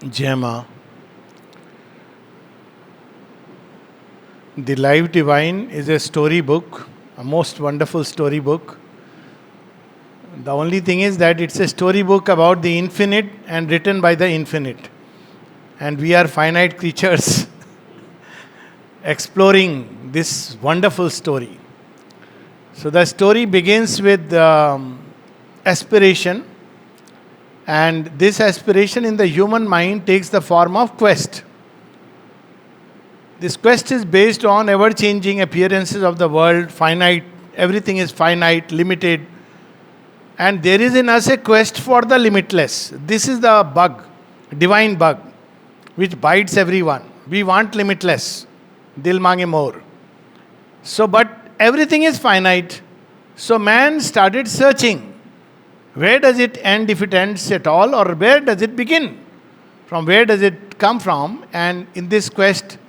Gemma. The Life Divine is a storybook, a most wonderful storybook. The only thing is that it's a storybook about the infinite and written by the infinite. And we are finite creatures exploring this wonderful story. So the story begins with aspiration, and this aspiration in the human mind takes the form of quest. This quest is based on ever changing appearances of the world, finite, everything is finite, limited, and there is in us a quest for the limitless. This is the bug, divine bug, which bites everyone. We want limitless. Dil mange more. So, but everything is finite. So man started searching. Where does it end, if it ends at all, or where does it begin? From where does it come from? And in this quest,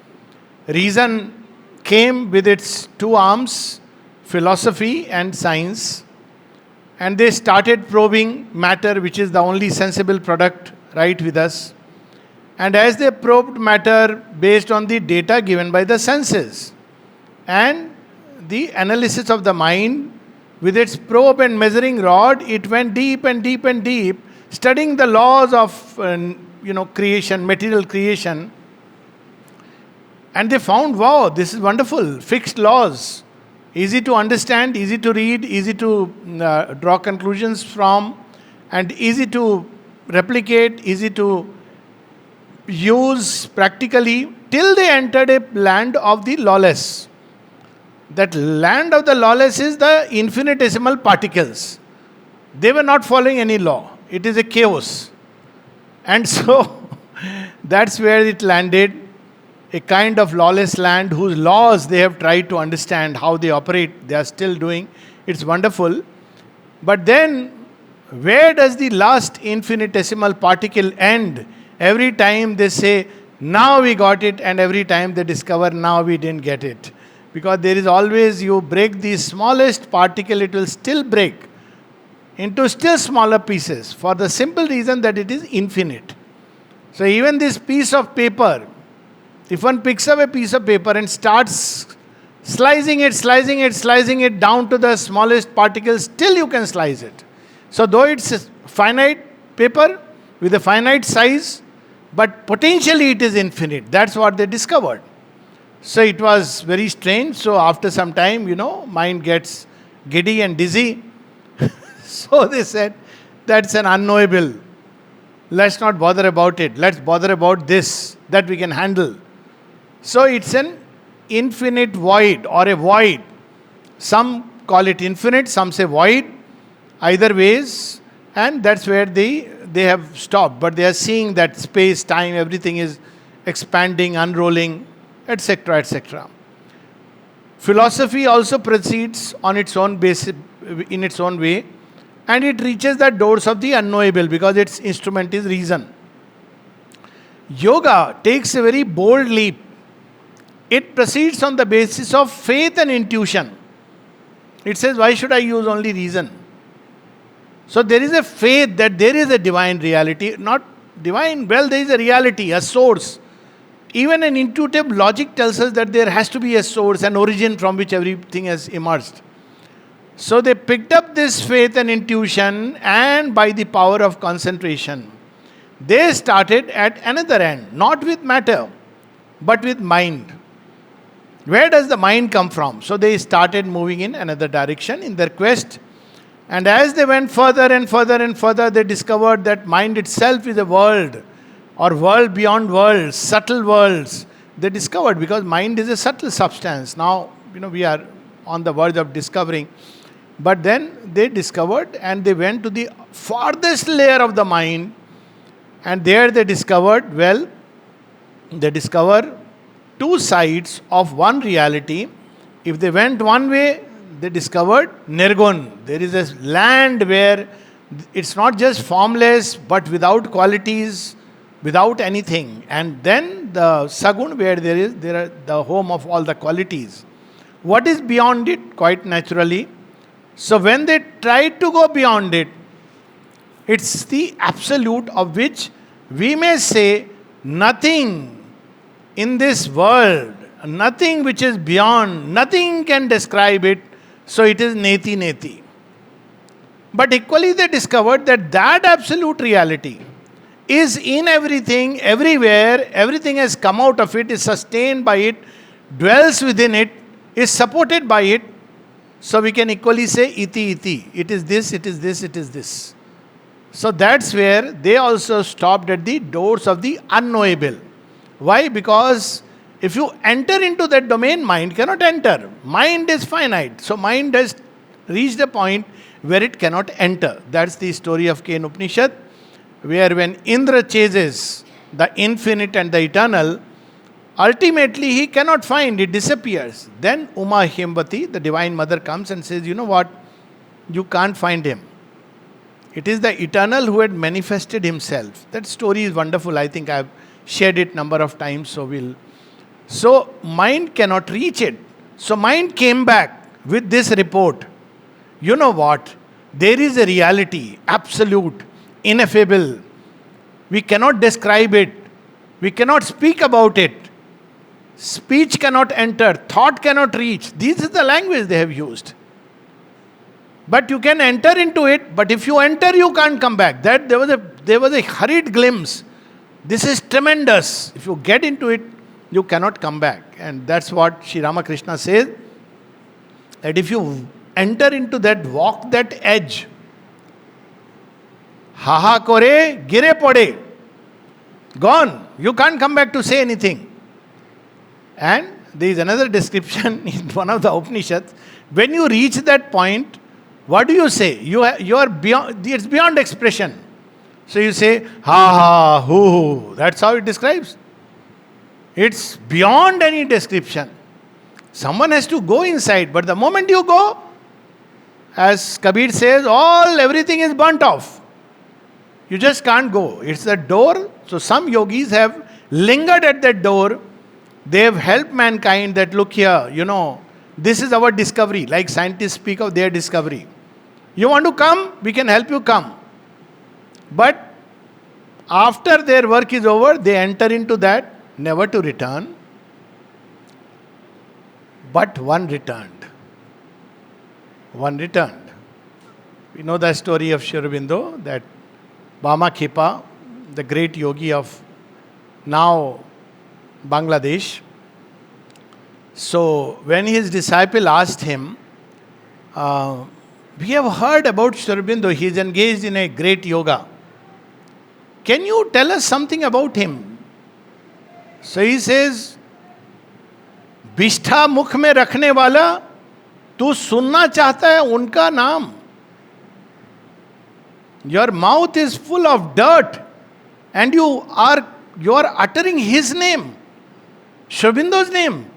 reason came with its two arms, philosophy and science. And they started probing matter, which is the only sensible product right with us. And as they probed matter based on the data given by the senses and the analysis of the mind, with its probe and measuring rod, it went deep and deep and deep, studying the laws of creation, material creation. And they found, wow, this is wonderful, fixed laws, easy to understand, easy to read, easy to draw conclusions from, and easy to replicate, easy to use practically, till they entered a land of the lawless. That land of the lawless is the infinitesimal particles. They were not following any law. It is a chaos. And so, that's where it landed. A kind of lawless land whose laws they have tried to understand how they operate. They are still doing. It's wonderful. But then, where does the last infinitesimal particle end? Every time they say, now we got it, and every time they discover, now we didn't get it. Because there is always, you break the smallest particle, it will still break into still smaller pieces, for the simple reason that it is infinite. So even this piece of paper, if one picks up a piece of paper and starts slicing it down to the smallest particle, still you can slice it. So though it's a finite paper with a finite size, but potentially it is infinite. That's what they discovered. So it was very strange. So after some time, mind gets giddy and dizzy. So they said, that's an unknowable. Let's not bother about it. Let's bother about this, that we can handle. So it's an infinite void or a void. Some call it infinite, some say void. Either ways, and that's where they have stopped. But they are seeing that space, time, everything is expanding, unrolling, etc., etc. Philosophy also proceeds on its own basis, in its own way, and it reaches the doors of the unknowable because its instrument is reason. Yoga takes a very bold leap. It proceeds on the basis of faith and intuition. It says, why should I use only reason? So there is a faith that there is a divine reality, not divine, well, there is a reality, a source. Even an intuitive logic tells us that there has to be a source, an origin from which everything has emerged. So they picked up this faith and intuition, and by the power of concentration, they started at another end, not with matter, but with mind. Where does the mind come from? So they started moving in another direction in their quest. And as they went further and further and further, they discovered that mind itself is a world, or world beyond worlds, subtle worlds. They discovered, because mind is a subtle substance. Now, we are on the verge of discovering. But then they discovered, and they went to the farthest layer of the mind, and there they discovered, they discover two sides of one reality. If they went one way, they discovered Nirgun. There is a land where it's not just formless, but without qualities, without anything. And then the Sagun, where there are the home of all the qualities. What is beyond it? Quite naturally. So when they tried to go beyond it, it's the absolute of which We may say nothing in this world, nothing which is beyond, nothing can describe it, so it is neti neti. But equally they discovered that that absolute reality is in everything, everywhere, everything has come out of it, is sustained by it, dwells within it, is supported by it. So we can equally say iti iti. It is this, it is this, it is this. So that's where they also stopped at the doors of the unknowable. Why? Because if you enter into that domain, mind cannot enter. Mind is finite. So mind has reached a point where it cannot enter. That's the story of Ken Upanishad, where when Indra chases the infinite and the eternal, ultimately he cannot find, it disappears. Then Uma Himvati, the Divine Mother, comes and says, you know what? You can't find him. It is the eternal who had manifested himself. That story is wonderful. I think I've shared it number of times, so mind cannot reach it. So mind came back with this report. You know what? There is a reality, absolute, ineffable. We cannot describe it. We cannot speak about it. Speech cannot enter. Thought cannot reach. This is the language they have used. But you can enter into it. But if you enter, you can't come back. That there was a hurried glimpse. This is tremendous. If you get into it, you cannot come back. And that's what Sri Ramakrishna says. That if you enter into that, walk that edge, haha kore, gire pode, gone. You can't come back to say anything. And there is another description in one of the Upanishads. When you reach that point, what do you say? You are beyond. It's beyond expression. So you say ha ha hoo. That's how it describes. It's beyond any description. Someone has to go inside, but the moment you go, as Kabir says, everything is burnt off. You just can't go. It's the door. So some yogis have lingered at that door. They have helped mankind that look here, this is our discovery. Like scientists speak of their discovery. You want to come? We can help you come. But after their work is over, they enter into that, never to return. But one returned. One returned. We know the story of Sri Aurobindo, that Bama Khipa, the great yogi of now Bangladesh. So when his disciple asked him, we have heard about Sri Aurobindo, he is engaged in a great yoga. Can you tell us something about him? So he says, बिष्ठा मुख में रखने वाला तू सुनना चाहता है उनका नाम. Your mouth is full of dirt and you are uttering his name, Sri Aurobindo's name.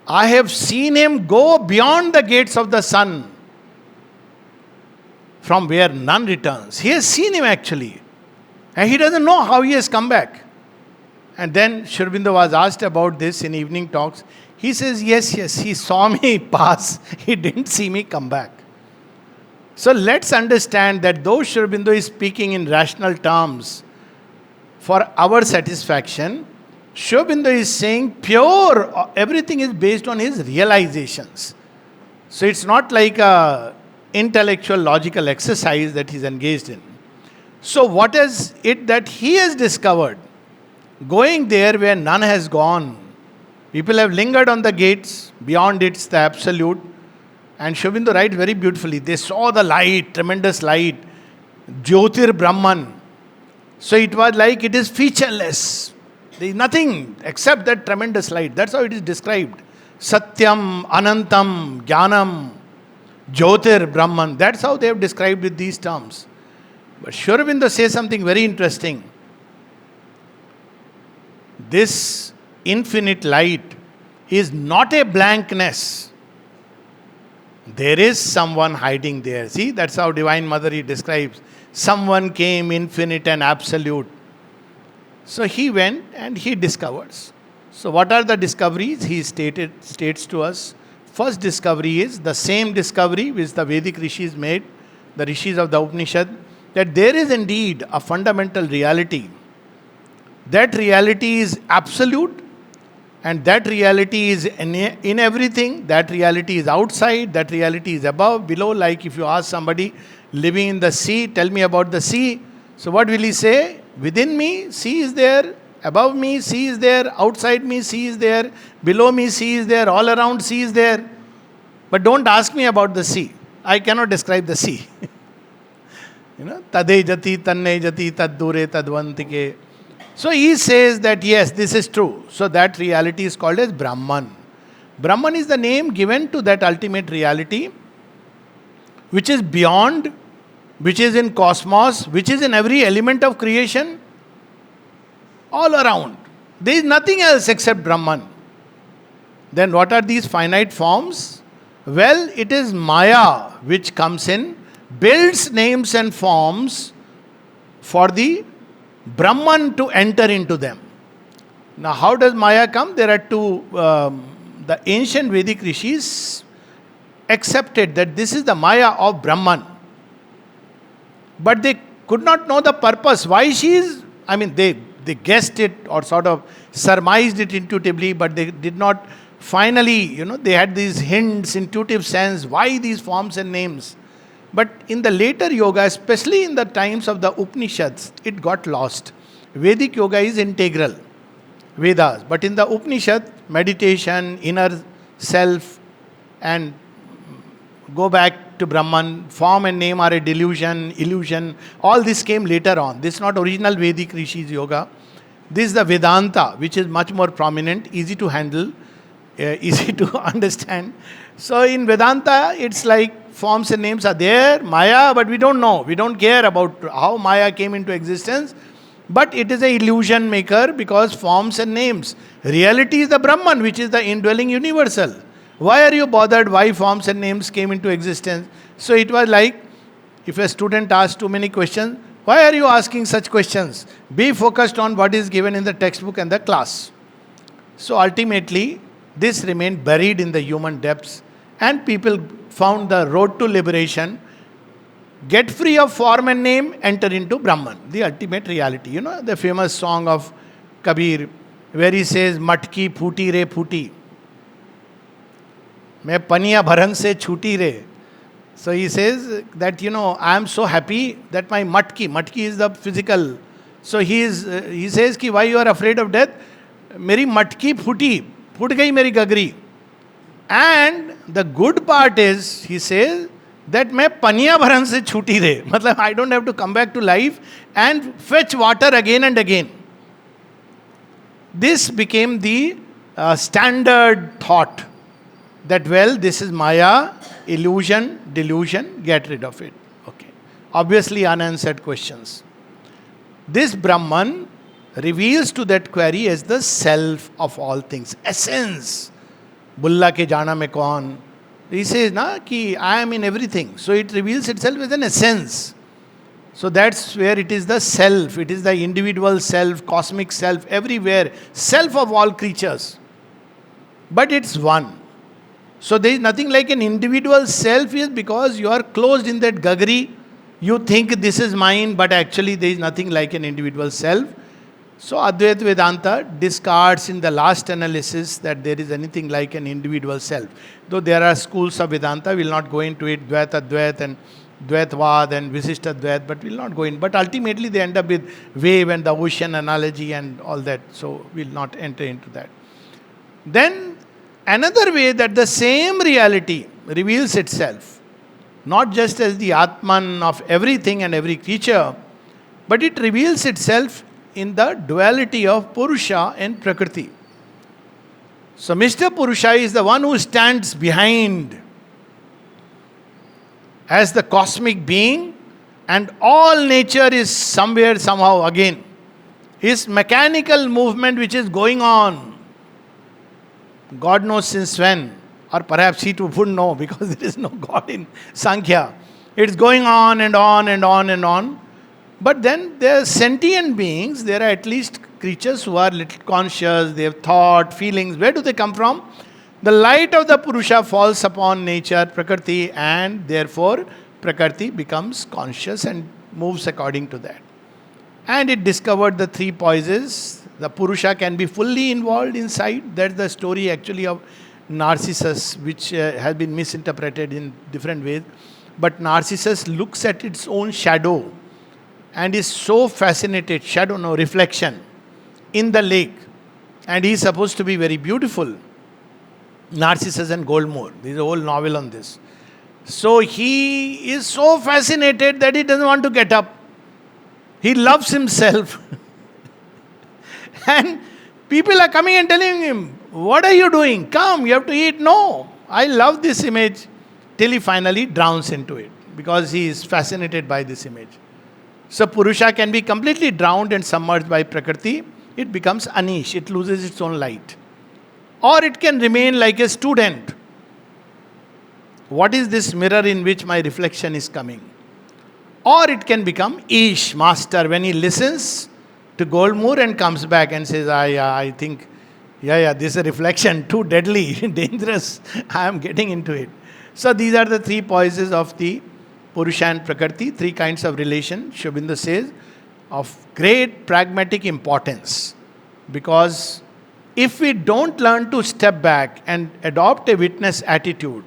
I have seen him go beyond the gates of the sun, from where none returns. He has seen him actually. And he doesn't know how he has come back. And then Sri Aurobindo was asked about this in evening talks. He says, yes, he saw me pass. He didn't see me come back. So let's understand that though Sri Aurobindo is speaking in rational terms for our satisfaction, Sri Aurobindo is saying pure, everything is based on his realizations. So it's not like a intellectual logical exercise that he's engaged in. So what is it that he has discovered? Going there where none has gone. People have lingered on the gates, beyond it's the absolute. And Sri Aurobindo writes very beautifully, they saw the light, tremendous light, Jyotir Brahman. So it was like it is featureless. There is nothing except that tremendous light. That's how it is described. Satyam, Anantam, Jnanam, Jyotir Brahman. That's how they have described with these terms. But Sri Aurobindo says something very interesting. This infinite light is not a blankness. There is someone hiding there. See, that's how Divine Mother he describes. Someone came infinite and absolute. So he went and he discovers. So what are the discoveries? He states to us. First discovery is the same discovery which the Vedic rishis made, the rishis of the Upanishad, that there is indeed a fundamental reality. That reality is absolute, and that reality is in everything. That reality is outside, that reality is above, below. Like if you ask somebody living in the sea, tell me about the sea. So what will he say? Within me, sea is there. Above me, sea is there. Outside me, sea is there. Below me, sea is there. All around, sea is there. But don't ask me about the sea. I cannot describe the sea. Tade jati, tanne jati, tad dure, tadvantike. So he says that yes, this is true. So that reality is called as Brahman. Brahman is the name given to that ultimate reality, which is beyond, which is in cosmos, which is in every element of creation, all around. There is nothing else except Brahman. Then what are these finite forms? Well, it is Maya which comes in, builds names and forms for the Brahman to enter into them. Now, how does Maya come? There are two. The ancient Vedic rishis accepted that this is the Maya of Brahman. But they could not know the purpose. Why she is, they guessed it or sort of surmised it intuitively, but they did not finally, they had these hints, intuitive sense, why these forms and names. But in the later yoga, especially in the times of the Upanishads, it got lost. Vedic yoga is integral, Vedas. But in the Upanishad, meditation, inner self, and go back to Brahman, form and name are a delusion, illusion. All this came later on. This is not original Vedic Rishis yoga. This is the Vedanta, which is much more prominent, easy to handle, easy to understand. So in Vedanta, it's like forms and names are there, Maya, but we don't know. We don't care about how Maya came into existence. But it is an illusion maker because forms and names. Reality is the Brahman, which is the indwelling universal. Why are you bothered why forms and names came into existence? So it was like, if a student asks too many questions, why are you asking such questions? Be focused on what is given in the textbook and the class. So ultimately, this remained buried in the human depths, and people found the road to liberation. Get free of form and name, enter into Brahman, the ultimate reality. The famous song of Kabir, where he says, Matki phuti re phuti. Main paniya bharang se chuti re. So he says that, I am so happy that my matki is the physical. So he says, ki, why you are afraid of death? Meri matki phuti, phut gayi meri gagri. And the good part is, he says, that मैं पनिया भरन से छूटी रहे, मतलब I don't have to come back to life and fetch water again and again. This became the standard thought that, well, this is Maya, illusion, delusion, get rid of it. Okay. Obviously unanswered questions. This Brahman reveals to that query as the self of all things, essence. Bulla ke jana mein kaun. He says, ki I am in everything. So it reveals itself as an essence. So that's where it is the self. It is the individual self, cosmic self, everywhere. Self of all creatures. But it's one. So there is nothing like an individual self, is because you are closed in that gagri. You think this is mine, but actually there is nothing like an individual self. So Advaita Vedanta discards in the last analysis that there is anything like an individual self. Though there are schools of Vedanta, we will not go into it, Dvaita Advaita and Dvaitvad and Visishta Advaita, but we will not go in. But ultimately they end up with wave and the ocean analogy and all that. So we will not enter into that. Then another way that the same reality reveals itself, not just as the Atman of everything and every creature, but it reveals itself in the duality of Purusha and Prakriti. So Mr. Purusha is the one who stands behind as the cosmic being, and all nature is somewhere, somehow again. His mechanical movement which is going on, God knows since when, or perhaps he too wouldn't know because there is no God in Sankhya. It's going on and on and on and on. But then there are sentient beings, there are at least creatures who are little conscious, they have thought, feelings. Where do they come from? The light of the Purusha falls upon nature, Prakriti, and therefore Prakriti becomes conscious and moves according to that. And it discovered the three poises. The Purusha can be fully involved inside. That's the story actually of Narcissus, which has been misinterpreted in different ways. But Narcissus looks at its own shadow and is so fascinated, shadow, no, reflection, in the lake. And he is supposed to be very beautiful. Narcissus and Goldmore. There's a whole novel on this. So he is so fascinated that he doesn't want to get up. He loves himself. And people are coming and telling him, what are you doing? Come, you have to eat. No, I love this image. Till he finally drowns into it. Because he is fascinated by this image. So Purusha can be completely drowned and submerged by Prakriti. It becomes Anish. It loses its own light. Or it can remain like a student. What is this mirror in which my reflection is coming? Or it can become Ish, master, when he listens to Goldmoor and comes back and says, I think, this is a reflection, too deadly, dangerous, I am getting into it. So these are the three poises of the Purusha and Prakriti, three kinds of relation, Sri Aurobindo says, of great pragmatic importance. Because if we don't learn to step back and adopt a witness attitude,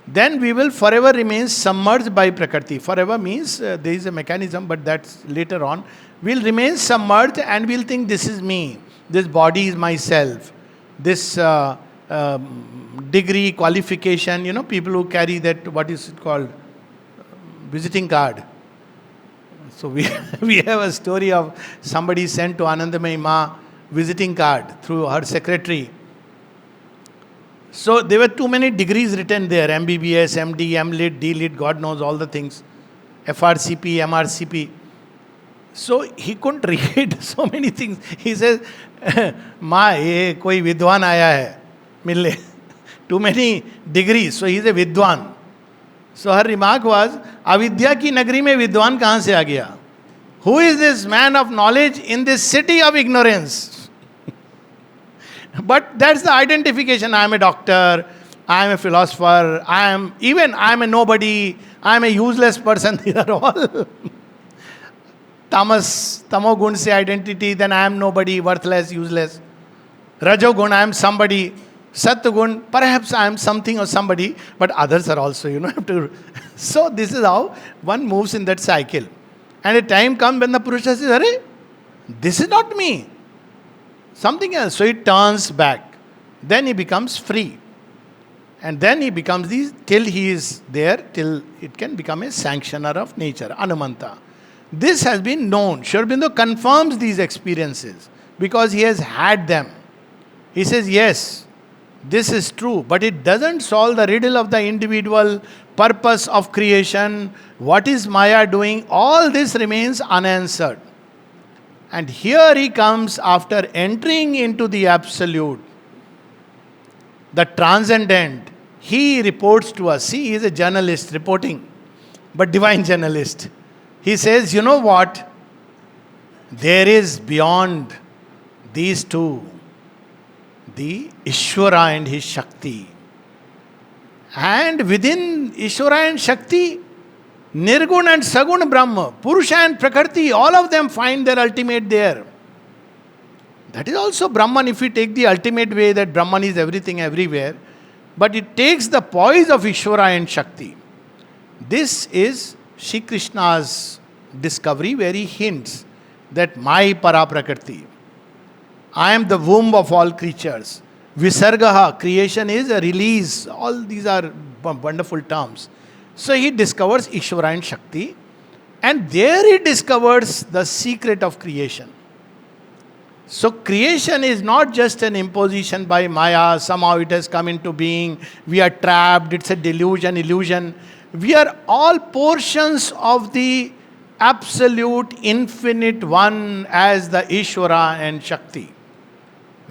then we will forever remain submerged by Prakriti. Forever means there is a mechanism, but that's later on. We'll remain submerged and we'll think this is me. This body is myself. This degree, qualification, people who carry that, what is it called? Visiting card. So we have a story of somebody sent to Anandamayi Ma visiting card through her secretary. So there were too many degrees written there, MBBS, MD, MLit, DLit, God knows all the things, FRCP, MRCP. So he couldn't read so many things. He says, Ma, ye koi vidwan aaya hai, mille. Too many degrees, so he is a vidwan. So her remark was, avidya ki nagri mein vidwan kahan se aa gaya? Who is this man of knowledge in this city of ignorance? But that's the identification. I am a doctor, I am a philosopher, I am a nobody, I am a useless person. These are all tamo gun se identity, then I am nobody, worthless, useless. Rajo gun, I am somebody. Sattva gun, perhaps I am something or somebody, but others are also, have to. So this is how one moves in that cycle. And a time comes when the Purusha says, Arey, this is not me. Something else. So he turns back. Then he becomes free. And then he becomes these, till he is there, till it can become a sanctioner of nature, Anumanta. This has been known. Sri Aurobindo confirms these experiences because he has had them. He says, yes, this is true, but it doesn't solve the riddle of the individual purpose of creation. What is Maya doing? All this remains unanswered. And here he comes after entering into the absolute, the transcendent. He reports to us. See, he is a journalist reporting, but divine journalist. He says, you know what? There is beyond these two, the Ishvara and his Shakti. And within Ishvara and Shakti, Nirgun and Sagun Brahma, Purusha and Prakriti, all of them find their ultimate there. That is also Brahman, if we take the ultimate way that Brahman is everything everywhere. But it takes the poise of Ishvara and Shakti. This is Shri Krishna's discovery where he hints that my para Prakriti, I am the womb of all creatures. Visargaha, creation is a release. All these are wonderful terms. So he discovers Ishvara and Shakti, and there he discovers the secret of creation. So creation is not just an imposition by Maya, somehow it has come into being, we are trapped, it's a delusion, illusion. We are all portions of the absolute infinite one as the Ishvara and Shakti.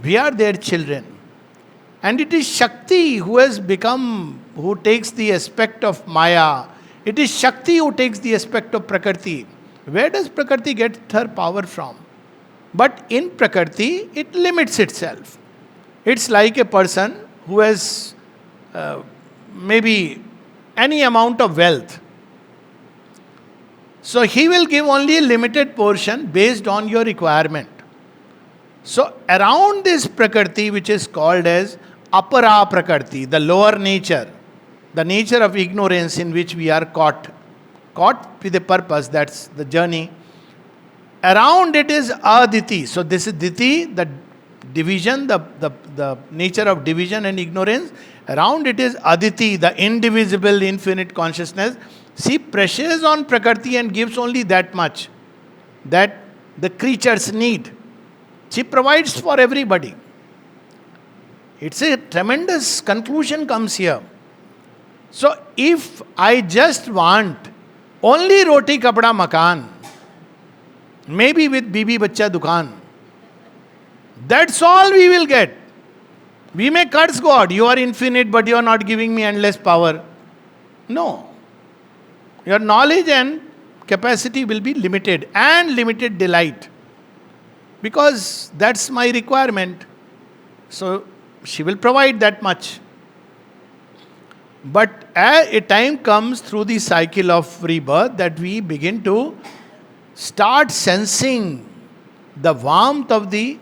We are their children. And it is Shakti who has become, who takes the aspect of Maya. It is Shakti who takes the aspect of Prakriti. Where does Prakriti get her power from? But in Prakriti, it limits itself. It's like a person who has maybe any amount of wealth. So he will give only a limited portion based on your requirement. So around this Prakriti, which is called as Apara Prakriti, the lower nature, the nature of ignorance in which we are caught with a purpose, that's the journey. Around it is Aditi. So this is Diti, the division, the nature of division and ignorance. Around it is Aditi, the indivisible, infinite consciousness. She presses on Prakriti and gives only that much that the creatures need. She provides for everybody. It's a tremendous conclusion comes here. So if I just want only roti kapda makan, maybe with bibi bacha dukan, that's all we will get. We may curse God, you are infinite but you are not giving me endless power. No. Your knowledge and capacity will be limited and limited delight. Because that's my requirement. So she will provide that much. But a time comes through the cycle of rebirth that we begin to start sensing the warmth of the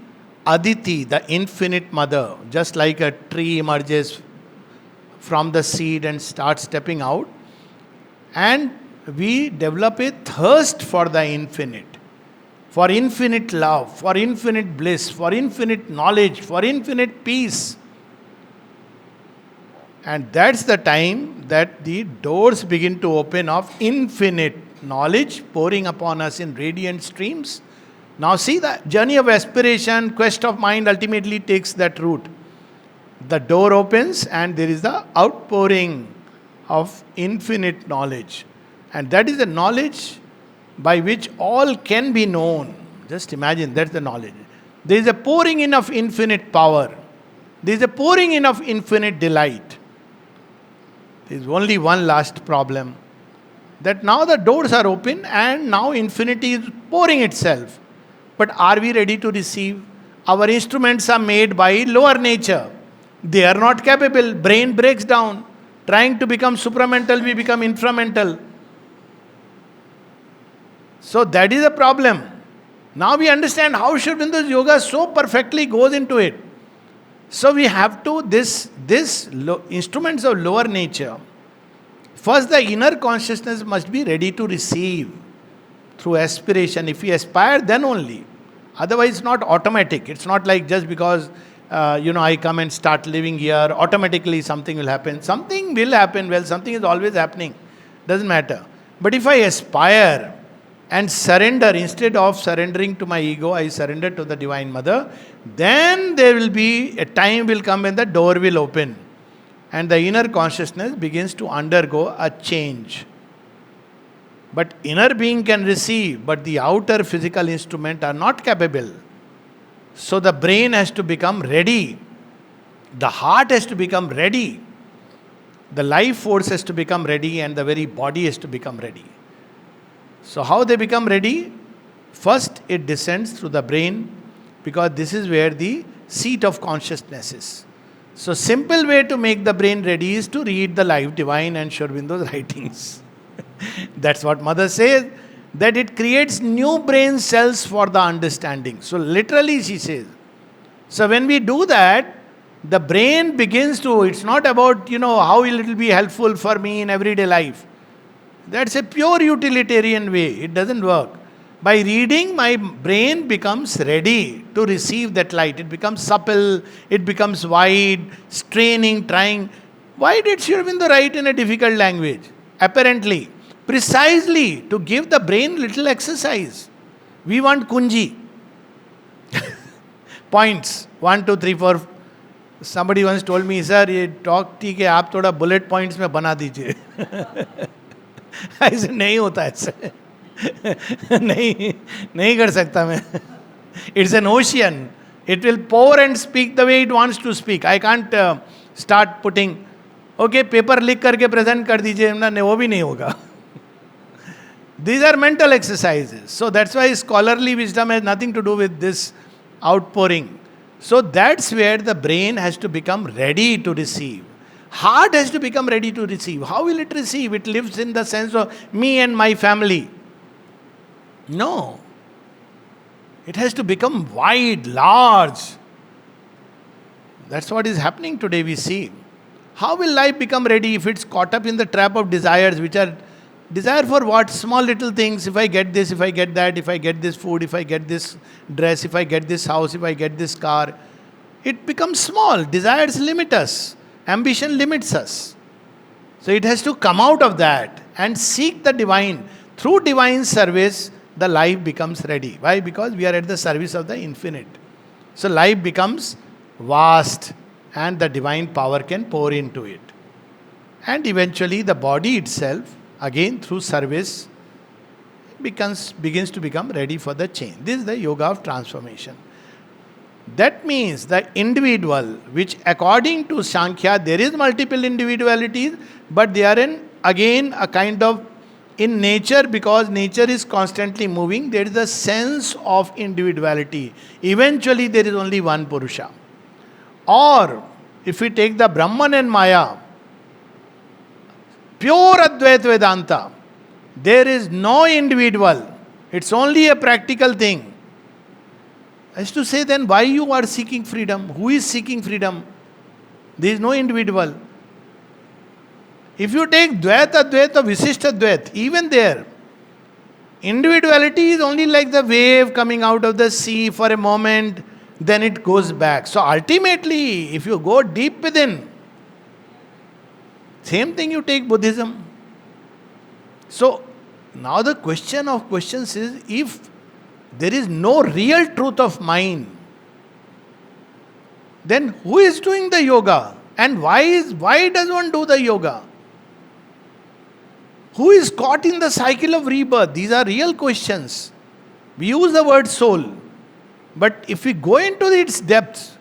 Aditi, the infinite mother. Just like a tree emerges from the seed and starts stepping out. And we develop a thirst for the infinite. For infinite love, for infinite bliss, for infinite knowledge, for infinite peace. And that's the time that the doors begin to open of infinite knowledge pouring upon us in radiant streams. Now see, the journey of aspiration, quest of mind ultimately takes that route. The door opens and there is the outpouring of infinite knowledge. And that is the knowledge by which all can be known. Just imagine, that's the knowledge. There is a pouring in of infinite power. There is a pouring in of infinite delight. There is only one last problem. That now the doors are open and now infinity is pouring itself. But are we ready to receive? Our instruments are made by lower nature. They are not capable. Brain breaks down. Trying to become supramental, we become inframental. So that is a problem. Now we understand how Sri Aurobindo's yoga so perfectly goes into it. So we have to, instruments of lower nature. First, the inner consciousness must be ready to receive through aspiration. If we aspire, then only. Otherwise, it's not automatic. It's not like just because, I come and start living here, automatically something will happen. Something will happen. Well, something is always happening. Doesn't matter. But if I aspire and surrender, instead of surrendering to my ego, I surrender to the Divine Mother, then there will be, a time will come when the door will open. And the inner consciousness begins to undergo a change. But inner being can receive, but the outer physical instrument are not capable. So the brain has to become ready. The heart has to become ready. The life force has to become ready and the very body has to become ready. So how they become ready? First it descends through the brain because this is where the seat of consciousness is. So simple way to make the brain ready is to read the Life Divine and Sri Aurobindo's writings. That's what Mother says, that it creates new brain cells for the understanding. So literally she says. So when we do that, the brain begins to, it's not about, how it will be helpful for me in everyday life. That's a pure utilitarian way. It doesn't work. By reading, my brain becomes ready to receive that light. It becomes supple, it becomes wide, straining, trying. Why did Sri Aurobindo write in a difficult language? Apparently, precisely to give the brain little exercise. We want kunji. Points. 1, 2, 3, 4. Somebody once told me, sir, ये talk ठीक है, आप थोड़ा bullet points में बना दीजिए. ऐसे नहीं होता ऐसे. नहीं कर सकता मैं. It's an ocean. It will pour and speak the way it wants to speak. I can't start putting, okay, paper लिख करके present कर दीजिए, ना वो भी नहीं होगा. These are mental exercises. So that's why scholarly wisdom has nothing to do with this outpouring. So that's where the brain has to become ready to receive. Heart has to become ready to receive. How will it receive? It lives in the sense of me and my family. No. It has to become wide, large. That's what is happening today, we see. How will life become ready if it's caught up in the trap of desires, which are desire for what? Small little things. If I get this, if I get that, if I get this food, if I get this dress, if I get this house, if I get this car, it becomes small. Desires limit us. Ambition limits us. So it has to come out of that and seek the divine. Through divine service, the life becomes ready. Why? Because we are at the service of the infinite. So life becomes vast and the divine power can pour into it. And eventually the body itself, again through service, begins to become ready for the change. This is the yoga of transformation. That means the individual, which according to Sankhya, there is multiple individualities, but they are again a kind of in nature, because nature is constantly moving, there is a sense of individuality. Eventually there is only one Purusha. Or if we take the Brahman and Maya, pure Advaita Vedanta, there is no individual. It's only a practical thing. As to say, then why you are seeking freedom? Who is seeking freedom? There is no individual. If you take Dvaita, Advaita, Visishta Dvaita, even there, individuality is only like the wave coming out of the sea for a moment, then it goes back. So ultimately, if you go deep within, same thing you take Buddhism. So now the question of questions is, if there is no real truth of mind, then who is doing the yoga? And why does one do the yoga? Who is caught in the cycle of rebirth? These are real questions. We use the word soul. But if we go into its depths,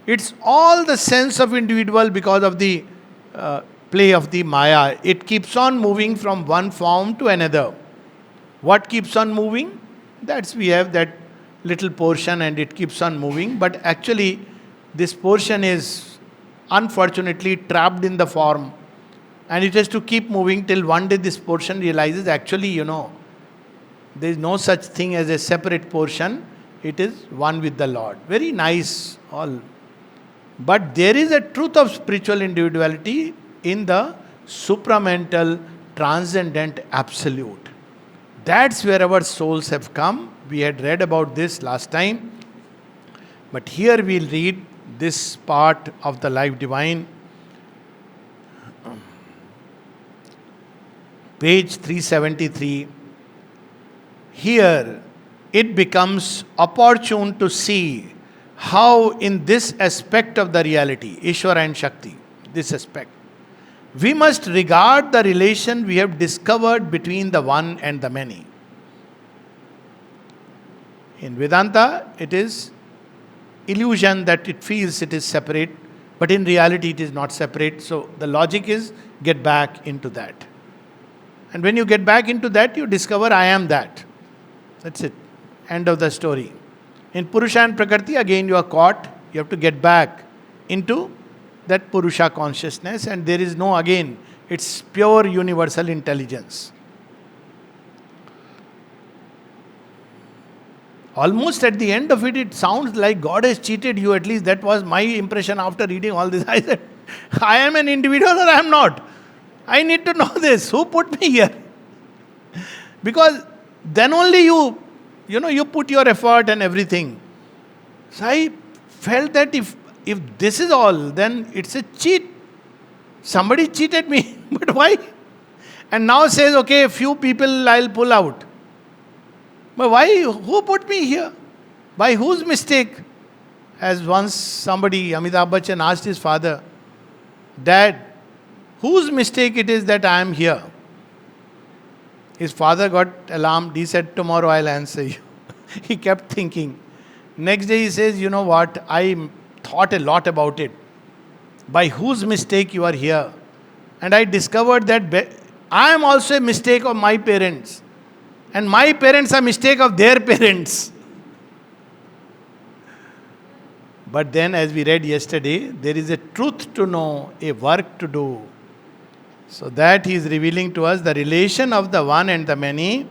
it's all the sense of individual because of the play of the Maya. It keeps on moving from one form to another. What keeps on moving? We have that little portion and it keeps on moving. But actually, this portion is unfortunately trapped in the form. And it has to keep moving till one day this portion realizes, actually, there is no such thing as a separate portion. It is one with the Lord. Very nice, all. But there is a truth of spiritual individuality in the supramental, transcendent absolute. That's where our souls have come. We had read about this last time. But here we'll read this part of the Life Divine. Page 373. Here it becomes opportune to see how in this aspect of the reality, Ishvara and Shakti, this aspect, we must regard the relation we have discovered between the one and the many. In Vedanta, it is illusion that it feels it is separate, but in reality it is not separate. So the logic is get back into that. And when you get back into that, you discover I am that. That's it. End of the story. In Purusha and Prakriti, again you are caught. You have to get back into that Purusha consciousness, and there is no, again, it's pure universal intelligence. Almost at the end of it, it sounds like God has cheated you. At least that was my impression after reading all this. I said, I am an individual or I am not. I need to know this. Who put me here? Because then only you put your effort and everything. So I felt that if this is all, then it's a cheat. Somebody cheated me. But why? And now says, okay, a few people I'll pull out. But why? Who put me here? By whose mistake? As once somebody, Amitabh Bachchan, asked his father, Dad, whose mistake it is that I am here? His father got alarmed. He said, tomorrow I'll answer you. He kept thinking. Next day he says, you know what? I thought a lot about it. By whose mistake you are here? And I discovered that I am also a mistake of my parents. And my parents are a mistake of their parents. But then, as we read yesterday, there is a truth to know, a work to do. So that he is revealing to us the relation of the one and the many.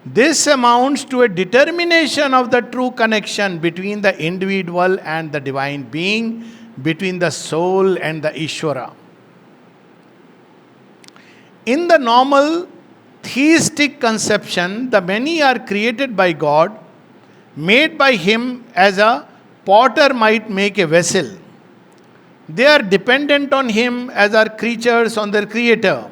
This amounts to a determination of the true connection between the individual and the divine being, between the soul and the Ishvara. In the normal theistic conception, the many are created by God, made by Him as a potter might make a vessel. They are dependent on Him as are creatures on their Creator.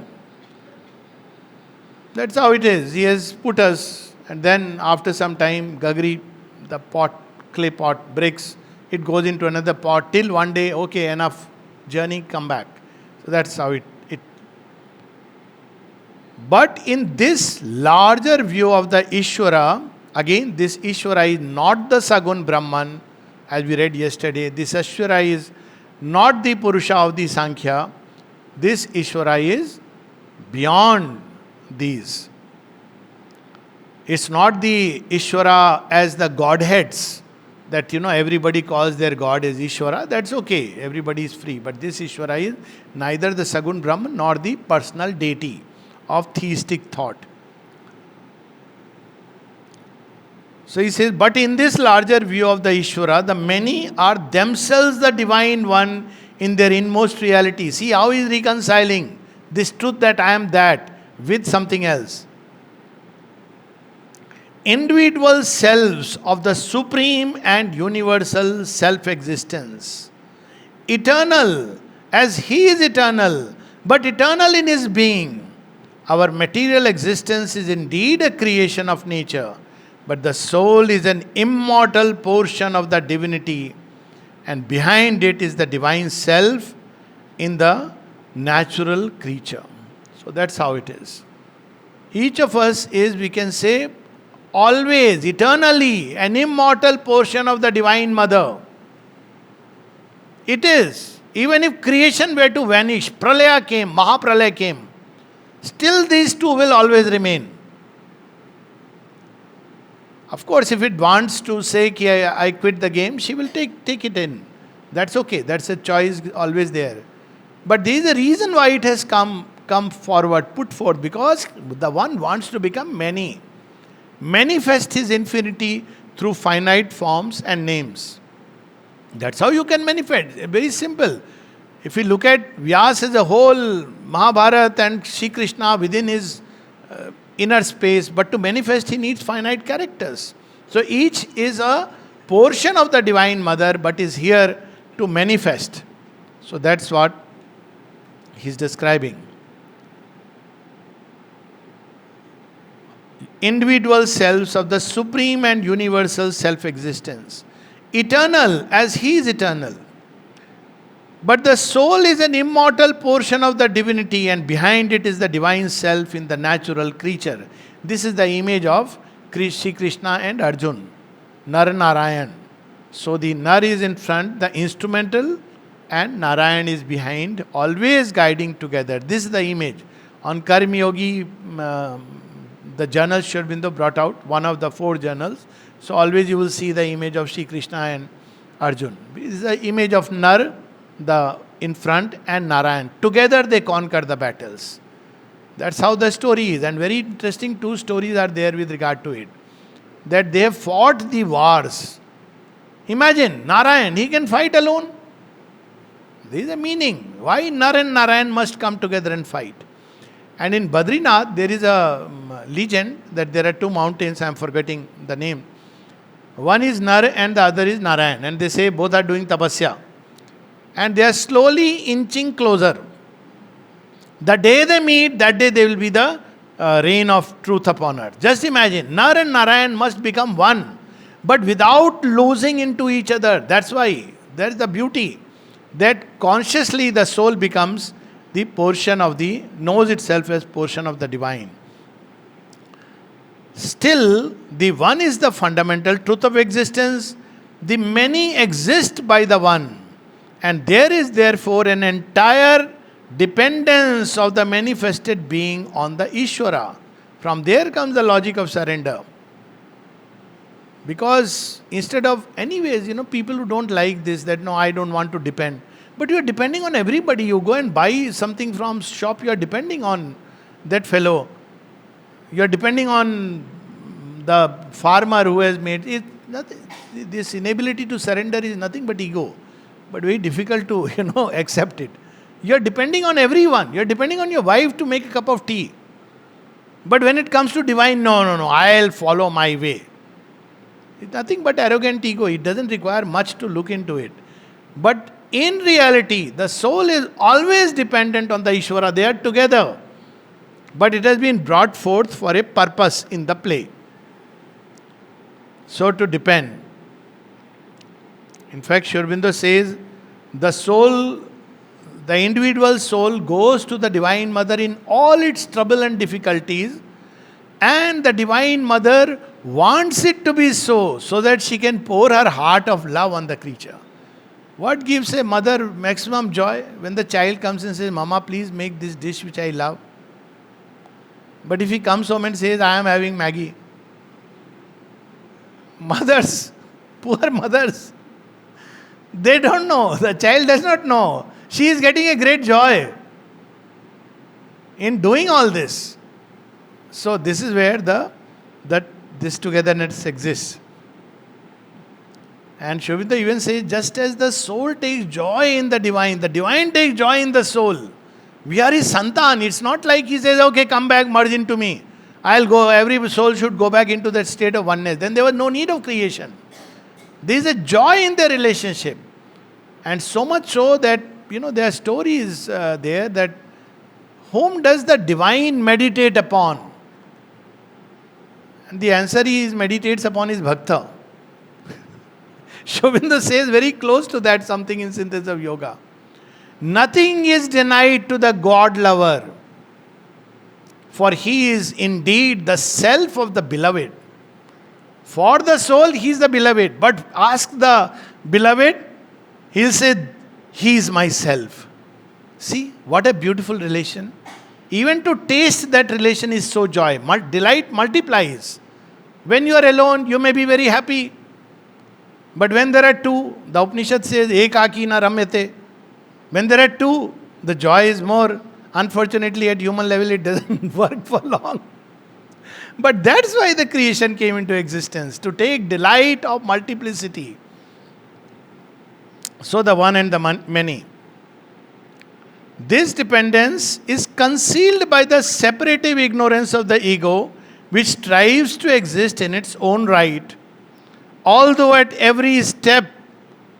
That's how it is. He has put us, and then after some time, Gagri, the pot, clay pot breaks, it goes into another pot till one day, okay, enough, journey, come back. So that's how it. But in this larger view of the Ishvara, again, this Ishvara is not the Sagun Brahman, as we read yesterday. This Ishvara is not the Purusha of the Sankhya. This Ishvara is beyond these. It's not the Ishvara as the Godheads that everybody calls their God as Ishvara. That's okay, everybody is free. But this Ishvara is neither the Sagun Brahman nor the personal deity of theistic thought. So he says, but in this larger view of the Ishvara, the many are themselves the divine one in their inmost reality. See how he is reconciling this truth that I am that with something else. Individual selves of the supreme and universal self-existence. Eternal as he is eternal, but eternal in his being. Our material existence is indeed a creation of nature, but the soul is an immortal portion of the divinity, and behind it is the divine self in the natural creature. So that's how it is. Each of us is, we can say, always, eternally, an immortal portion of the Divine Mother. It is. Even if creation were to vanish, Pralaya came, Mahapralaya came, still these two will always remain. Of course, if it wants to say, I quit the game, she will take it in. That's okay. That's a choice always there. But there is a reason why it has come forward, put forth, because the one wants to become many. Manifest his infinity through finite forms and names. That's how you can manifest. Very simple. If you look at Vyas as a whole, Mahabharata and Shri Krishna within his inner space, but to manifest he needs finite characters. So each is a portion of the Divine Mother, but is here to manifest. So that's what he's describing. Individual selves of the supreme and universal self-existence. Eternal as he is eternal. But the soul is an immortal portion of the divinity, and behind it is the divine self in the natural creature. This is the image of Shri Krishna and Arjun, Nar Narayan. So the Nar is in front, the instrumental, and Narayan is behind, always guiding together. This is the image. On Karma Yogi, the journal Sri Aurobindo brought out, one of the 4 journals. So always you will see the image of Shri Krishna and Arjun. This is the image of Nar, the in front, and Narayan. Together they conquer the battles. That's how the story is. And very interesting 2 stories are there with regard to it. That they have fought the wars. Imagine, Narayan, he can fight alone. There is a meaning. Why Nar and Narayan must come together and fight? And in Badrinath, there is a legend that there are 2 mountains, I am forgetting the name. One is Nar and the other is Narayan. And they say both are doing tapasya. And they are slowly inching closer. The day they meet, that day there will be the reign of truth upon earth. Just imagine, Nar and Narayan must become one, but without losing into each other. That's why, that's the beauty. That consciously the soul becomes the portion of the, knows itself as portion of the divine. Still, the one is the fundamental truth of existence. The many exist by the one. And there is therefore an entire dependence of the manifested being on the Ishvara. From there comes the logic of surrender. Because instead of, anyways, people who don't like this, that no, I don't want to depend. But you are depending on everybody. You go and buy something from shop, you are depending on that fellow. You are depending on the farmer who has made it, nothing, this inability to surrender is nothing but ego. But very difficult to, accept it. You're depending on everyone. You're depending on your wife to make a cup of tea. But when it comes to divine, no, I'll follow my way. It's nothing but arrogant ego. It doesn't require much to look into it. But in reality, the soul is always dependent on the Ishvara. They are together. But it has been brought forth for a purpose in the play. So to depend. In fact, Sri Aurobindo says, the soul, the individual soul goes to the Divine Mother in all its trouble and difficulties, and the Divine Mother wants it to be so that she can pour her heart of love on the creature. What gives a mother maximum joy? When the child comes and says, Mama, please make this dish which I love. But if he comes home and says, I am having Maggie. Mothers, poor mothers, they don't know. The child does not know. She is getting a great joy in doing all this. So this is where this togetherness exists. And Sri Aurobindo even says, just as the soul takes joy in the divine takes joy in the soul. We are his santan. It's not like he says, okay, come back, merge into me. I'll go, every soul should go back into that state of oneness. Then there was no need of creation. There is a joy in their relationship. And so much so that, there are stories there that whom does the divine meditate upon? And the answer he meditates upon is Bhakta. Sri Aurobindo says very close to that something in Synthesis of Yoga. Nothing is denied to the God lover, for he is indeed the self of the beloved. For the soul, he is the beloved. But ask the beloved, he'll say, he is myself. See, what a beautiful relation. Even to taste that relation is so joy. Delight multiplies. When you are alone, you may be very happy. But when there are two, the Upanishad says, ekaki na ramyate. When there are two, the joy is more. Unfortunately, at human level, it doesn't work for long. But that's why the creation came into existence, to take delight of multiplicity. So the one and the many. This dependence is concealed by the separative ignorance of the ego, which strives to exist in its own right. Although at every step,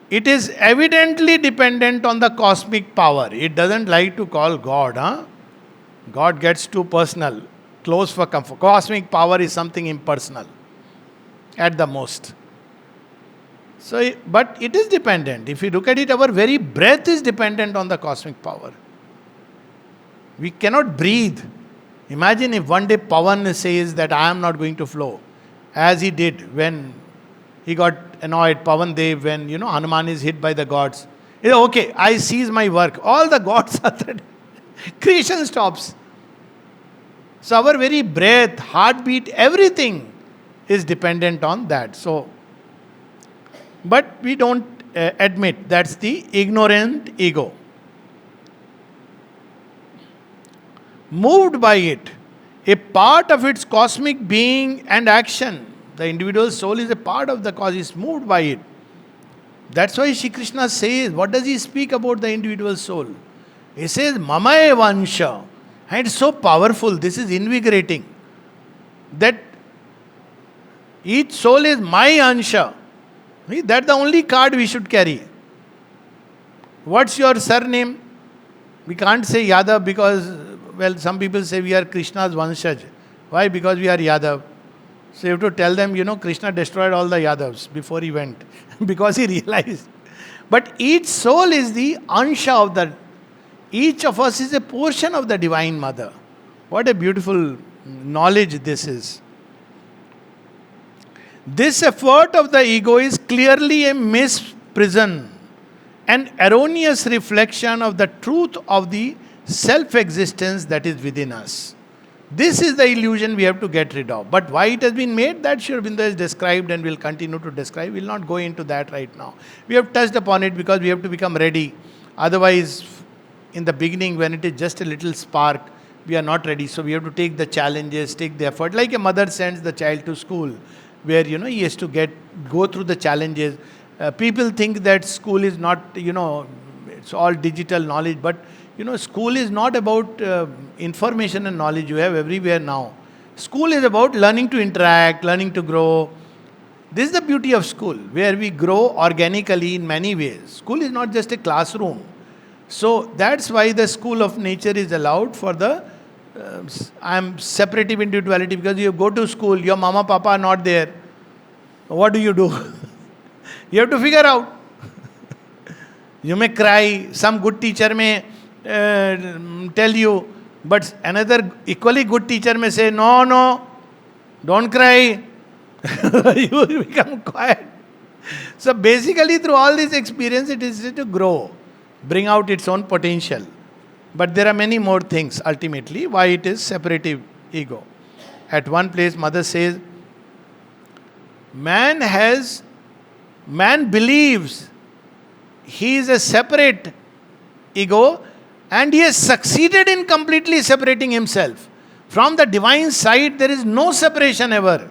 it is evidently dependent on the cosmic power. It doesn't like to call God. God gets too personal, close for comfort. Cosmic power is something impersonal, at the most. So, but it is dependent. If you look at it, our very breath is dependent on the cosmic power. We cannot breathe. Imagine if one day Pavan says that I am not going to flow, as he did when he got annoyed, Pavan Dev, when Hanuman is hit by the gods. He said, okay, I cease my work. All the gods are there. Creation stops. So our very breath, heartbeat, everything is dependent on that. So, but we don't admit that's the ignorant ego. Moved by it, a part of its cosmic being and action. The individual soul is a part of the cause, is moved by it. That's why Shri Krishna says, what does he speak about the individual soul? He says, Mama Evansha. And it's so powerful, this is invigorating. That each soul is my Ansha. That's the only card we should carry. What's your surname? We can't say Yadav because, some people say we are Krishna's Vanshaj. Why? Because we are Yadav. So you have to tell them, Krishna destroyed all the Yadavs before he went. Because he realized. But each soul is the Ansha of the... Each of us is a portion of the Divine Mother. What a beautiful knowledge this is. This effort of the ego is clearly a misprison, an erroneous reflection of the truth of the self-existence that is within us. This is the illusion we have to get rid of. But why it has been made, that Sri Aurobindo has described and will continue to describe. We will not go into that right now. We have touched upon it because we have to become ready. Otherwise, in the beginning, when it is just a little spark, we are not ready. So we have to take the challenges, take the effort. Like a mother sends the child to school, where he has to go through the challenges. People think that school is not, it's all digital knowledge, but school is not about information and knowledge you have everywhere now. School is about learning to interact, learning to grow. This is the beauty of school, where we grow organically in many ways. School is not just a classroom. So that's why the school of nature is allowed for the separative individuality, because you go to school, your mama, papa are not there. What do? You have to figure out. You may cry, some good teacher may tell you, but another equally good teacher may say, no, don't cry. You will become quiet. So basically through all this experience, it is to grow, bring out its own potential. But there are many more things ultimately why it is separative ego. At one place, mother says, man believes he is a separate ego, and he has succeeded in completely separating himself. From the divine side, there is no separation ever.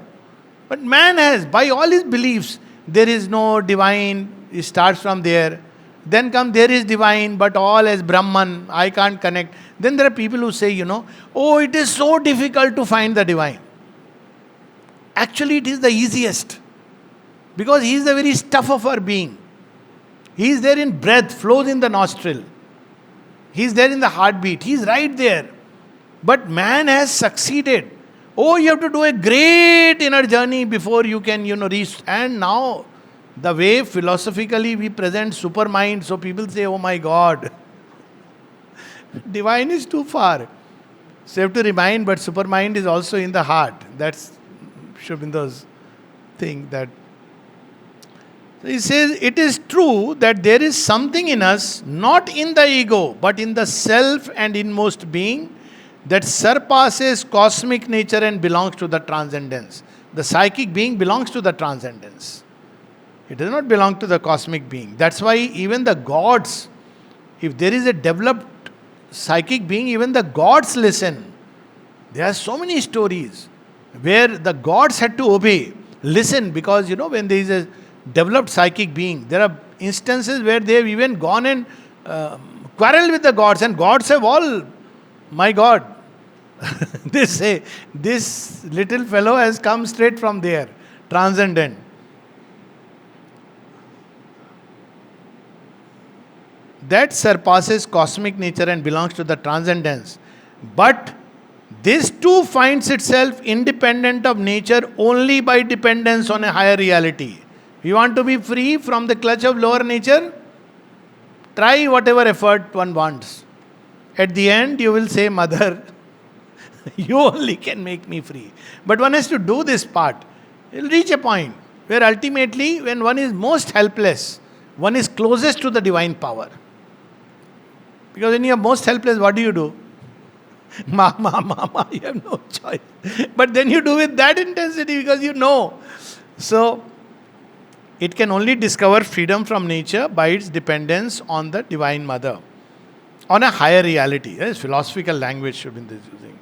But man has, by all his beliefs, there is no divine, it starts from there. Then there is divine, but all as Brahman, I can't connect. Then there are people who say, it is so difficult to find the divine. Actually, it is the easiest. Because he is the very stuff of our being. He is there in breath, flows in the nostril. He is there in the heartbeat. He is right there. But man has succeeded. You have to do a great inner journey before you can, reach. And now, the way philosophically we present supermind, so people say, oh my God, divine is too far. So you have to remind, but supermind is also in the heart. That's Sri Aurobindo's thing. That so he says, it is true that there is something in us, not in the ego, but in the self and inmost being, that surpasses cosmic nature and belongs to the transcendence. The psychic being belongs to the transcendence. It does not belong to the cosmic being. That's why even the gods, if there is a developed psychic being, even the gods listen. There are so many stories where the gods had to obey, listen, because when there is a developed psychic being, there are instances where they have even gone and quarreled with the gods, and gods have all, my God, they say, this little fellow has come straight from there, transcendent. That surpasses cosmic nature and belongs to the transcendence. But this too finds itself independent of nature only by dependence on a higher reality. You want to be free from the clutch of lower nature? Try whatever effort one wants. At the end, you will say, Mother, you only can make me free. But one has to do this part. You will reach a point where ultimately, when one is most helpless, one is closest to the divine power. Because when you are most helpless, what do? Mama, you have no choice. But then you do with that intensity because you know. So, it can only discover freedom from nature by its dependence on the Divine Mother, on a higher reality. That is philosophical language Sri Aurobindo is using.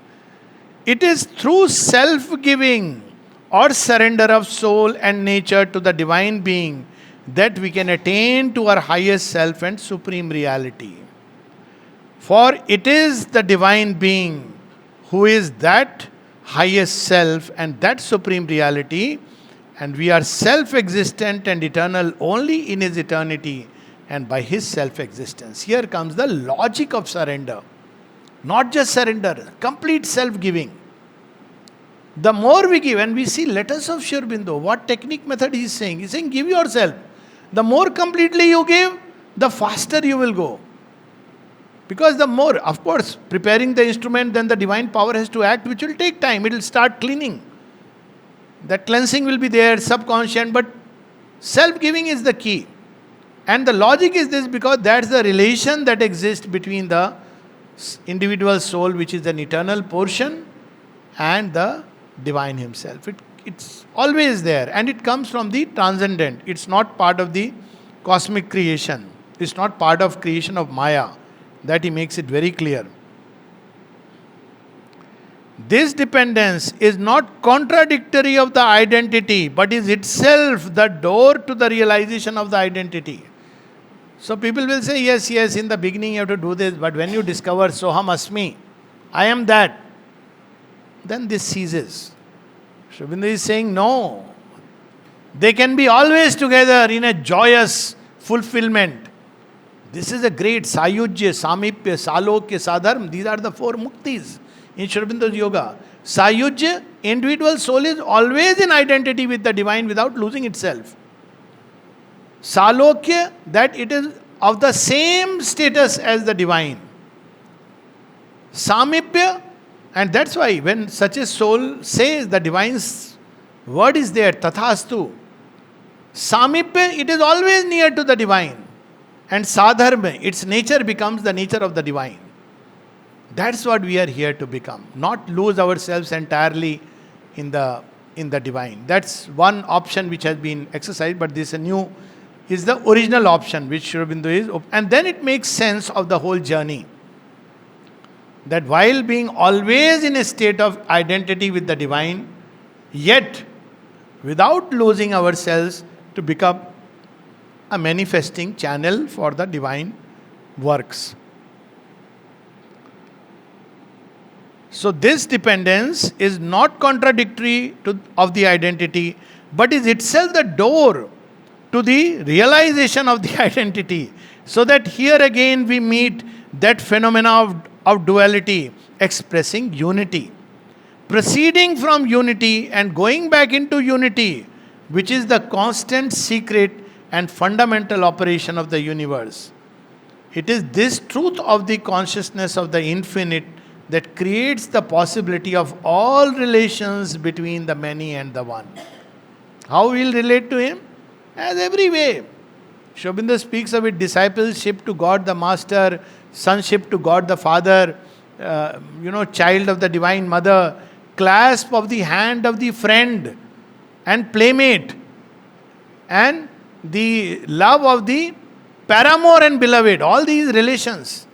It is through self-giving or surrender of soul and nature to the Divine Being that we can attain to our highest self and supreme reality. For it is the Divine Being who is that highest self and that supreme reality, and we are self-existent and eternal only in His eternity and by His self-existence. Here comes the logic of surrender. Not just surrender, complete self-giving. The more we give, and we see letters of Sri Aurobindo, what technique method he is saying? He is saying, give yourself. The more completely you give, the faster you will go. Because the more, of course, preparing the instrument, then the divine power has to act, which will take time. It will start cleaning. That cleansing will be there, subconscious, but self-giving is the key. And the logic is this, because that's the relation that exists between the individual soul, which is an eternal portion, and the divine himself. It's always there, and it comes from the transcendent. It's not part of the cosmic creation. It's not part of creation of Maya. That he makes it very clear. This dependence is not contradictory of the identity, but is itself the door to the realization of the identity. So people will say, yes, yes, in the beginning you have to do this, but when you discover Soham Asmi, I am that, then this ceases. Sri Aurobindo is saying, no, they can be always together in a joyous fulfillment. This is a great Sayujya, Samipya, Salokya, Sadharma. These are the four muktis in Sri Aurobindo's yoga. Sayujya, individual soul is always in identity with the divine without losing itself. Salokya, that it is of the same status as the divine. Samipya, and that's why when such a soul says the divine's word is there, Tathastu. Samipya, it is always near to the divine. And Sadharma, its nature becomes the nature of the divine. That's what we are here to become. Not lose ourselves entirely in the divine. That's one option which has been exercised, but this is the original option which Sri Aurobindo is. And then it makes sense of the whole journey. That while being always in a state of identity with the divine, yet without losing ourselves to become a manifesting channel for the divine works. So this dependence is not contradictory of the identity, but is itself the door to the realization of the identity. So that here again we meet that phenomena of duality expressing unity. Proceeding from unity and going back into unity, which is the constant secret and fundamental operation of the universe. It is this truth of the consciousness of the infinite that creates the possibility of all relations between the many and the one. How we will relate to him? As every way. Sri Aurobindo speaks of it: discipleship to God the Master, sonship to God the Father, child of the Divine Mother, clasp of the hand of the friend and playmate, and the love of the paramour and beloved. All these relations.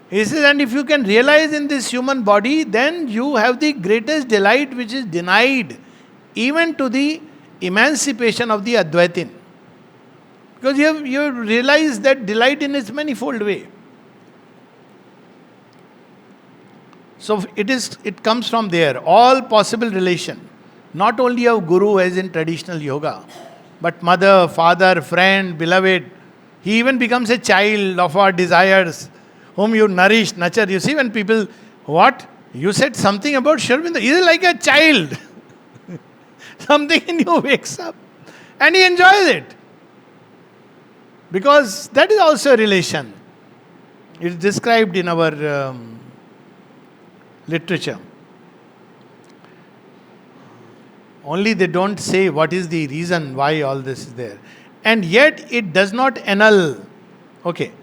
He says, and if you can realize in this human body, then you have the greatest delight which is denied even to the emancipation of the Advaitin. Because you have realized that delight in its manifold way. So it comes from there. All possible relation. Not only of Guru as in traditional yoga, but mother, father, friend, beloved. He even becomes a child of our desires, whom you nourish, nurture. You see when people, what? You said something about Sri Aurobindo. He is like a child. Something in you wakes up. And he enjoys it. Because that is also a relation. It is described in our literature. Only they don't say what is the reason why all this is there. And yet it does not annul. Okay.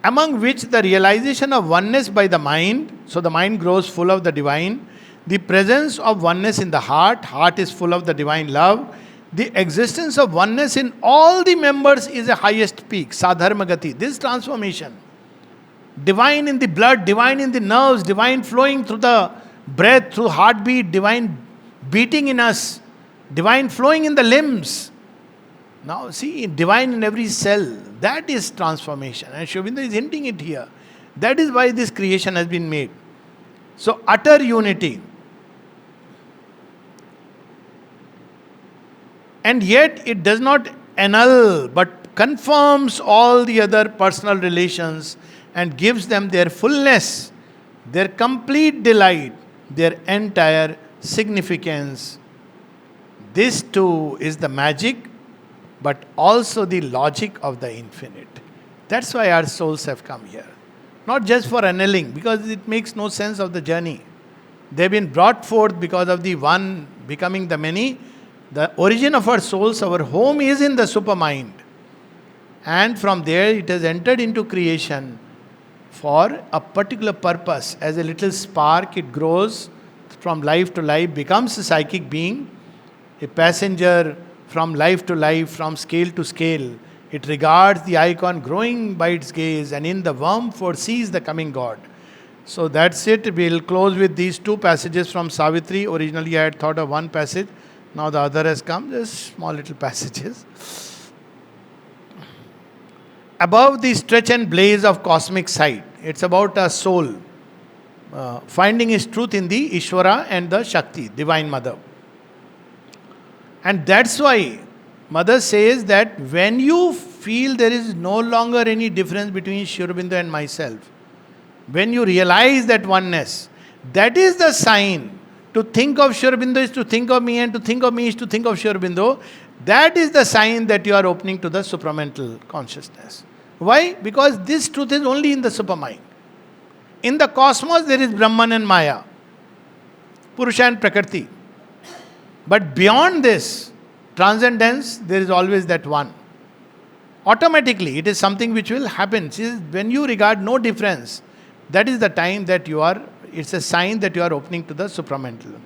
Among which the realization of oneness by the mind, so the mind grows full of the divine, the presence of oneness in the heart is full of the divine love, the existence of oneness in all the members is the highest peak, sadharma gati, this transformation. Divine in the blood, divine in the nerves, divine flowing through the breath, through heartbeat, divine beating in us, divine flowing in the limbs. Now see, divine in every cell, that is transformation. And Sri Aurobindo is hinting it here. That is why this creation has been made. So utter unity. And yet it does not annul, but confirms all the other personal relations and gives them their fullness, their complete delight, their entire significance. This too is the magic, but also the logic of the infinite. That's why our souls have come here. Not just for annulling, because it makes no sense of the journey. They've been brought forth because of the one becoming the many. The origin of our souls, our home is in the supermind. And from there it has entered into creation for a particular purpose. As a little spark, it grows from life to life, becomes a psychic being, a passenger from life to life, from scale to scale. It regards the icon growing by its gaze, and in the worm foresees the coming God. So that's it. We'll close with these two passages from Savitri. Originally, I had thought of one passage. Now the other has come. Just small little passages. Above the stretch and blaze of cosmic sight. It's about a soul finding its truth in the Ishvara and the Shakti, Divine Mother. And that's why Mother says that when you feel there is no longer any difference between Sri Aurobindo and myself, when you realize that oneness, that is the sign. To think of Sri Aurobindo is to think of me, and to think of me is to think of Sri Aurobindo. That is the sign that you are opening to the supramental consciousness. Why? Because this truth is only in the supermind. In the cosmos, there is Brahman and Maya, Purusha and Prakriti. But beyond this transcendence, there is always that one. Automatically, it is something which will happen. See, when you regard no difference, that is the time that you are, it's a sign that you are opening to the supramental.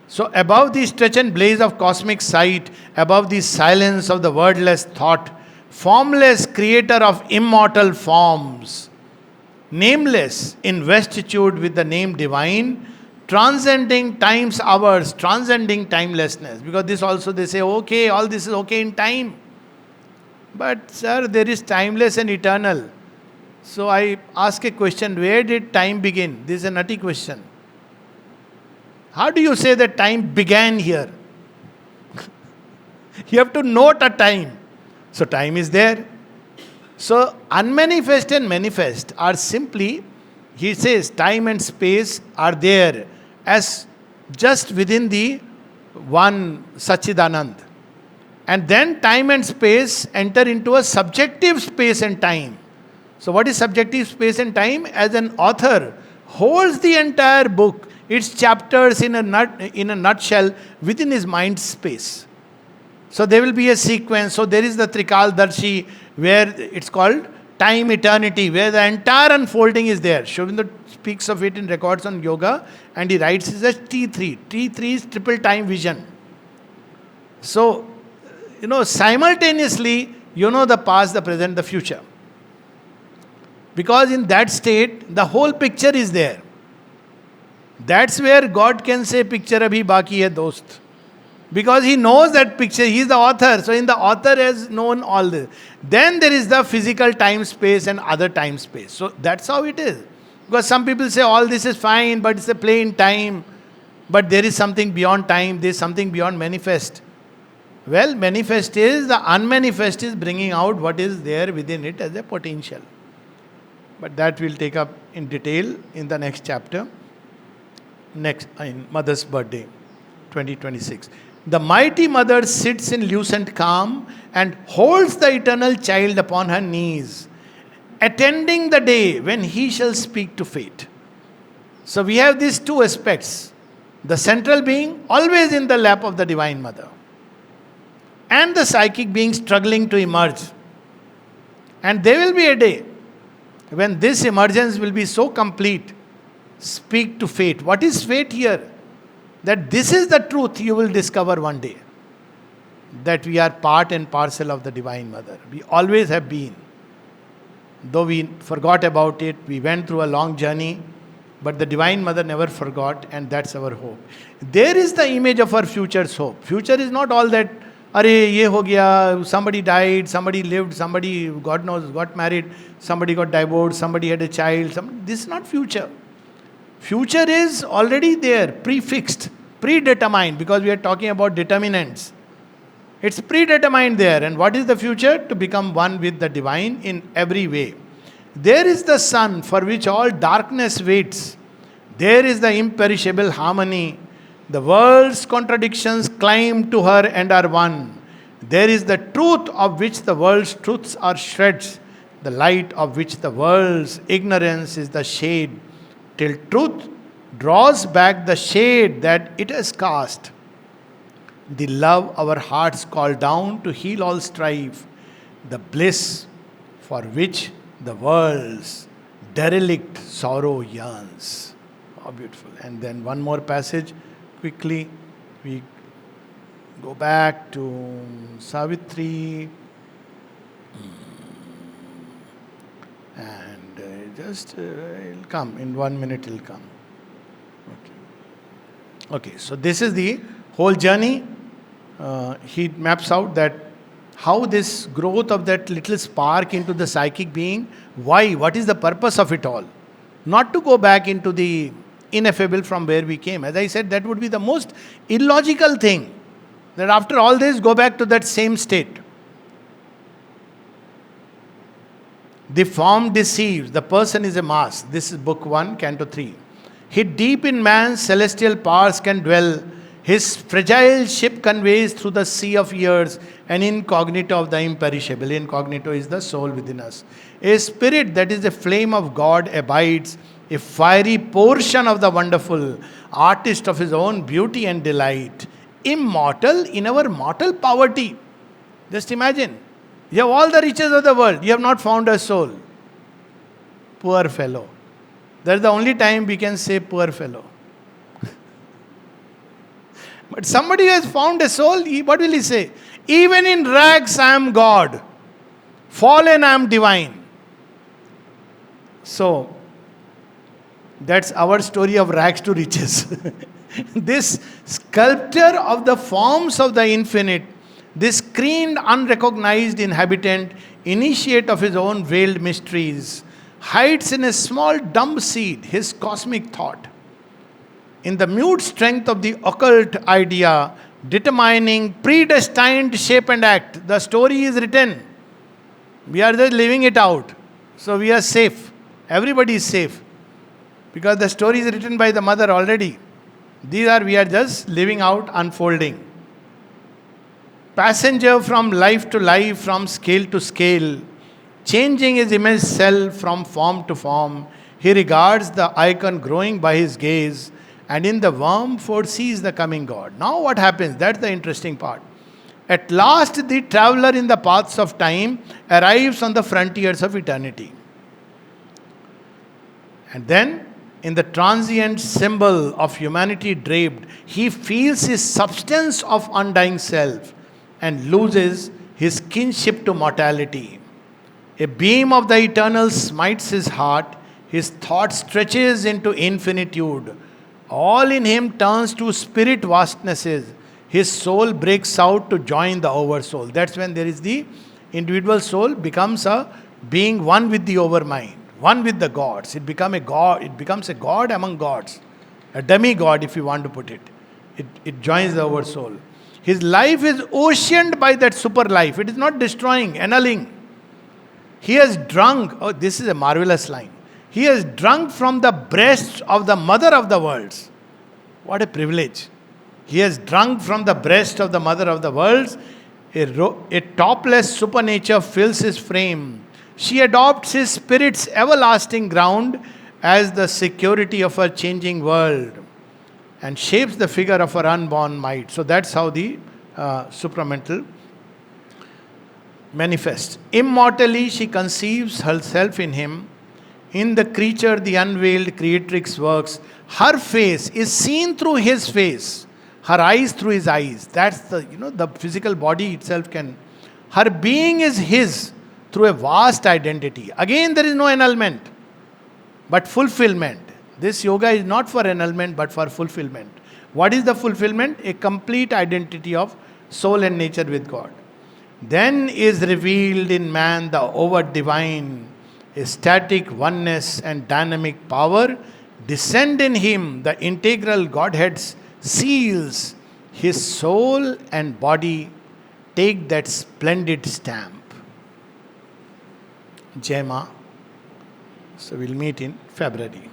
So, above the stretch and blaze of cosmic sight, above the silence of the wordless thought, formless creator of immortal forms, nameless, investitude with the name divine, transcending time's hours, transcending timelessness. Because this also they say, okay, all this is okay in time. But sir, there is timeless and eternal. So I ask a question, where did time begin? This is a nutty question. How do you say that time began here? You have to note a time. So time is there. So unmanifest and manifest are simply, he says, time and space are there as just within the one Sachidanand. And then time and space enter into a subjective space and time. So what is subjective space and time? As an author holds the entire book, its chapters in a nutshell within his mind space. So there will be a sequence. So there is the Trikaldarshi where it's called time eternity, where the entire unfolding is there. Sri Aurobindo speaks of it in records on yoga, and he writes it as T3. T3 is triple time vision. So, simultaneously, the past, the present, the future. Because in that state, the whole picture is there. That's where God can say, picture abhi baki hai dost. Because he knows that picture, he is the author. So in the author has known all this. Then there is the physical time space and other time space. So that's how it is. Because some people say all this is fine, but it's a play in time. But there is something beyond time, there is something beyond manifest. Well, manifest is, the unmanifest is bringing out what is there within it as a potential. But that we'll take up in detail in the next chapter. Next, in Mother's Birthday, 2026. The mighty mother sits in lucent calm and holds the eternal child upon her knees, attending the day when he shall speak to fate. So we have these two aspects. The central being always in the lap of the Divine Mother, and the psychic being struggling to emerge. And there will be a day when this emergence will be so complete. Speak to fate. What is fate here? That this is the truth you will discover one day. That we are part and parcel of the Divine Mother. We always have been. Though we forgot about it, we went through a long journey, but the Divine Mother never forgot, and that's our hope. There is the image of our future's hope. Future is not all that, Are ye ho gaya, somebody died, somebody lived, somebody, God knows, got married, somebody got divorced, somebody had a child. This is not future. Future is already there, prefixed, predetermined, because we are talking about determinants. It's predetermined there. And what is the future? To become one with the divine in every way. There is the sun for which all darkness waits. There is the imperishable harmony. The world's contradictions climb to her and are one. There is the truth of which the world's truths are shreds. The light of which the world's ignorance is the shade. Till truth draws back the shade that it has cast. The love our hearts call down to heal all strife. The bliss for which the world's derelict sorrow yearns. How beautiful. And then one more passage. Quickly, we go back to Savitri. And it'll come. In 1 minute it'll come. Okay, so this is the whole journey. He maps out that how this growth of that little spark into the psychic being, why, what is the purpose of it all? Not to go back into the ineffable from where we came. As I said, that would be the most illogical thing. That after all this, go back to that same state. The form deceives, the person is a mask. This is book 1, canto 3. Hid deep in man's celestial powers can dwell. His fragile ship conveys through the sea of years an incognito of the imperishable. Incognito is the soul within us. A spirit that is the flame of God abides, a fiery portion of the wonderful, artist of his own beauty and delight. Immortal in our mortal poverty. Just imagine. You have all the riches of the world. You have not found a soul. Poor fellow. That's the only time we can say poor fellow. But somebody who has found a soul, what will he say? Even in rags I am God. Fallen I am divine. So, that's our story of rags to riches. This sculptor of the forms of the infinite, this screened, unrecognized inhabitant, initiate of his own veiled mysteries, hides in a small dumb seed his cosmic thought. In the mute strength of the occult idea, determining predestined shape and act, the story is written. We are just living it out. So we are safe. Everybody is safe. Because the story is written by the mother already. We are just living out, unfolding. Passenger from life to life, from scale to scale, changing his image self from form to form, he regards the icon growing by his gaze, and in the worm foresees the coming God. Now what happens? That's the interesting part. At last the traveler in the paths of time arrives on the frontiers of eternity. And then, in the transient symbol of humanity draped, he feels his substance of undying self and loses his kinship to mortality. A beam of the eternal smites his heart, his thought stretches into infinitude. All in him turns to spirit vastnesses. His soul breaks out to join the oversoul. That's when there is the individual soul becomes a being one with the overmind, one with the gods. It becomes a god. It becomes a god among gods, a demigod, if you want to put it. It joins the oversoul. His life is oceaned by that super life. It is not destroying, annulling. He has drunk. Oh, this is a marvelous line. He has drunk from the breast of the mother of the worlds. What a privilege. He has drunk from the breast of the mother of the worlds. A topless supernature fills his frame. She adopts his spirit's everlasting ground as the security of her changing world and shapes the figure of her unborn might. So that's how the supramental manifests. Immortally, she conceives herself in him. In the creature, the unveiled creatrix works. Her face is seen through his face. Her eyes through his eyes. That's the physical body itself can. Her being is his through a vast identity. Again, there is no annulment, but fulfillment. This yoga is not for annulment, but for fulfillment. What is the fulfillment? A complete identity of soul and nature with God. Then is revealed in man the over divine, a static oneness and dynamic power. Descend in him, the integral Godhead's seals. His soul and body take that splendid stamp. Jai Ma. So we'll meet in February.